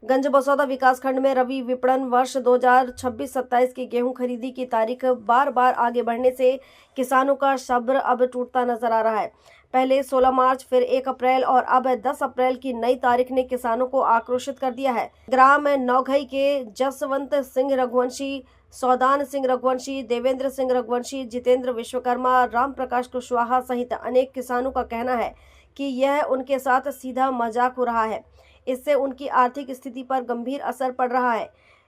गंज बसौदा विकासखंड में रबी विपणन वर्ष 2026-27 की गेहूं खरीदी की तारीख बार बार आगे बढ़ने से किसानों का सब्र अब टूटता नजर आ रहा है। पहले 16 मार्च, फिर 1 अप्रैल और अब 10 अप्रैल की नई तारीख ने किसानों को आक्रोशित कर दिया है। ग्राम नौघई के जसवंत सिंह रघुवंशी, सौदान सिंह रघुवंशी, देवेंद्र सिंह रघुवंशी, जितेंद्र विश्वकर्मा, राम प्रकाश कुशवाहा सहित अनेक किसानों का कहना है कि यह उनके साथ सीधा मजाक हो रहा है। इससे उनकी आर्थिक स्थिति पर गंभीर असर पड़ रहा है।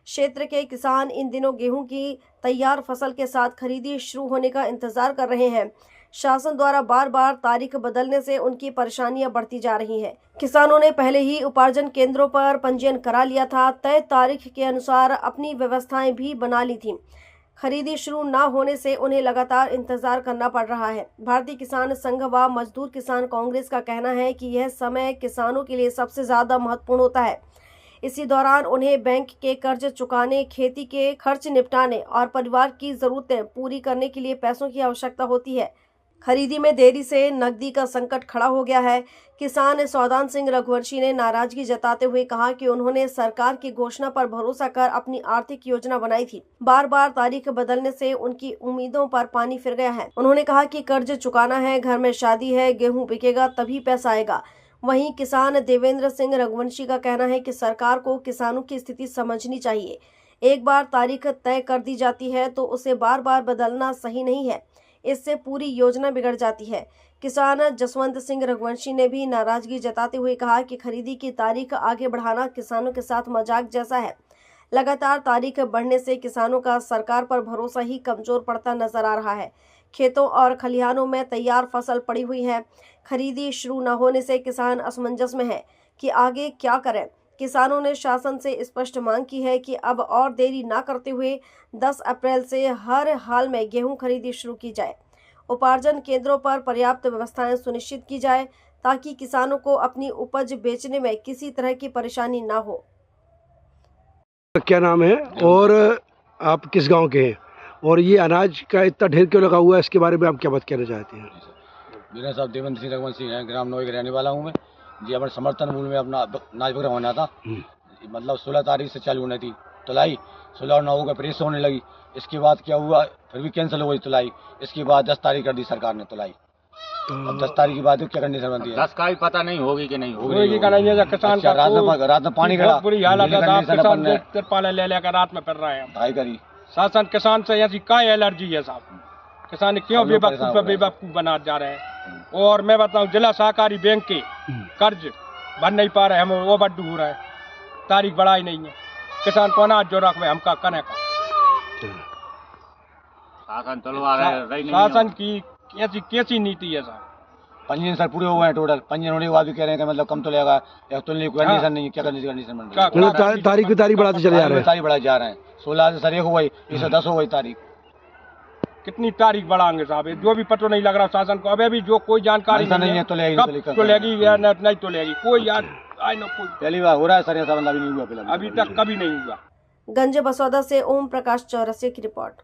क्षेत्र के किसान इन दिनों गेहूं की तैयार फसल के साथ खरीदी शुरू होने का इंतजार कर रहे हैं। शासन द्वारा बार बार तारीख बदलने से उनकी परेशानियां बढ़ती जा रही हैं। किसानों ने पहले ही उपार्जन केंद्रों पर पंजीयन करा लिया था, तय तारीख के अनुसार अपनी व्यवस्थाएं भी बना ली थी। खरीदी शुरू न होने से उन्हें लगातार इंतजार करना पड़ रहा है। भारतीय किसान संघ व मजदूर किसान कांग्रेस का कहना है कि यह समय किसानों के लिए सबसे ज्यादा महत्वपूर्ण होता है। इसी दौरान उन्हें बैंक के कर्ज चुकाने, खेती के खर्च निपटाने और परिवार की जरूरतें पूरी करने के लिए पैसों की आवश्यकता होती है। खरीदी में देरी से नकदी का संकट खड़ा हो गया है। किसान सौदान सिंह रघुवंशी ने नाराजगी जताते हुए कहा कि उन्होंने सरकार की घोषणा पर भरोसा कर अपनी आर्थिक योजना बनाई थी। बार बार तारीख बदलने से उनकी उम्मीदों पर पानी फिर गया है। उन्होंने कहा कि कर्ज चुकाना है, घर में शादी है, गेहूं बिकेगा तभी पैसा आएगा। वहीं किसान देवेंद्र सिंह रघुवंशी का कहना है कि सरकार को किसानों की स्थिति समझनी चाहिए। एक बार तारीख तय कर दी जाती है तो उसे बार बार बदलना सही नहीं है, इससे पूरी योजना बिगड़ जाती है। किसान जसवंत सिंह रघुवंशी ने भी नाराजगी जताते हुए कहा कि खरीदी की तारीख आगे बढ़ाना किसानों के साथ मजाक जैसा है। लगातार तारीख बढ़ने से किसानों का सरकार पर भरोसा ही कमजोर पड़ता नजर आ रहा है। खेतों और खलिहानों में तैयार फसल पड़ी हुई है। खरीदी शुरू न होने से किसान असमंजस में है कि आगे क्या करें। किसानों ने शासन से स्पष्ट मांग की है कि अब और देरी न करते हुए 10 अप्रैल से हर हाल में गेहूं खरीदी शुरू की जाए। उपार्जन केंद्रों पर पर्याप्त व्यवस्थाएं सुनिश्चित की जाए ताकि किसानों को अपनी उपज बेचने में किसी तरह की परेशानी न हो। क्या नाम है और आप किस गांव के हैं और ये अनाज का इतना ढेर क्यों लगा हुआ है, इसके बारे में आप क्या बात कहना चाहते हैं? मेरा साहब देवेंद्र सिंह रघुवंशी हैं, ग्राम नौई का रहने वाला हूँ मैं जी। हमारे समर्थन मूल्य में अपना अनाज वगैरह होना था, मतलब 16 तारीख से चालू होनी थी तुलाई। 16 और 9 को प्रेस होने लगी। इसके बाद क्या हुआ, फिर भी कैंसिल हो गई तुलाई। इसके बाद 10 तारीख कर दी सरकार ने तुलाई। अब 10 तारीख के बाद क्या कंडीशन बनती है? 10 का भी पता नहीं होगी कि नहीं होगी का नहीं है। किसान का रात में पानी गिरा, बुरी हालत है। किसान तिरपाल ले लेकर रात में फिर रहे हैं। ढाई करी शासन किसान से ऐसी क्या एलर्जी है साहब? किसान क्यों बेवकूफ बना जा रहे हैं? और मैं बताऊं, जिला सहकारी बैंक के कर्ज भर नहीं पा रहे, हम वो बड्डू हो रहे हैं। तारीख बढ़ाई नहीं है। किसान को अनाज जो रख हमका कने का शासन चलवा रहे। शासन की कैसी नीति है साहब? पंजीयन सर पूरे हुए हैं टोटल। पंजीयन होने के बाद भी कह रहे हैं कि मतलब कम तो लेगा या तो नहीं, कंडीशन नहीं है। क्या कंडीशन बन रही है? तारीख बढ़ाते चले जा रहे हैं। तारीख बढ़ाई जा रहे हैं। 16 से सर 1 हो गई, इसे 10 हो गई तारीख। कितनी तारीख बढ़ाएंगे साहब? जो भी पता नहीं लग रहा शासन को। अभी भी जो कोई जानकारी नहीं है तो लेगी या नहीं तो लेगी कोई यार कोई। पहली बार हो रहा है सर, ऐसा बंदा भी नहीं हुआ अभी तक कभी नहीं हुआ। गंज बसौदा से ओम प्रकाश चौरसिया की रिपोर्ट।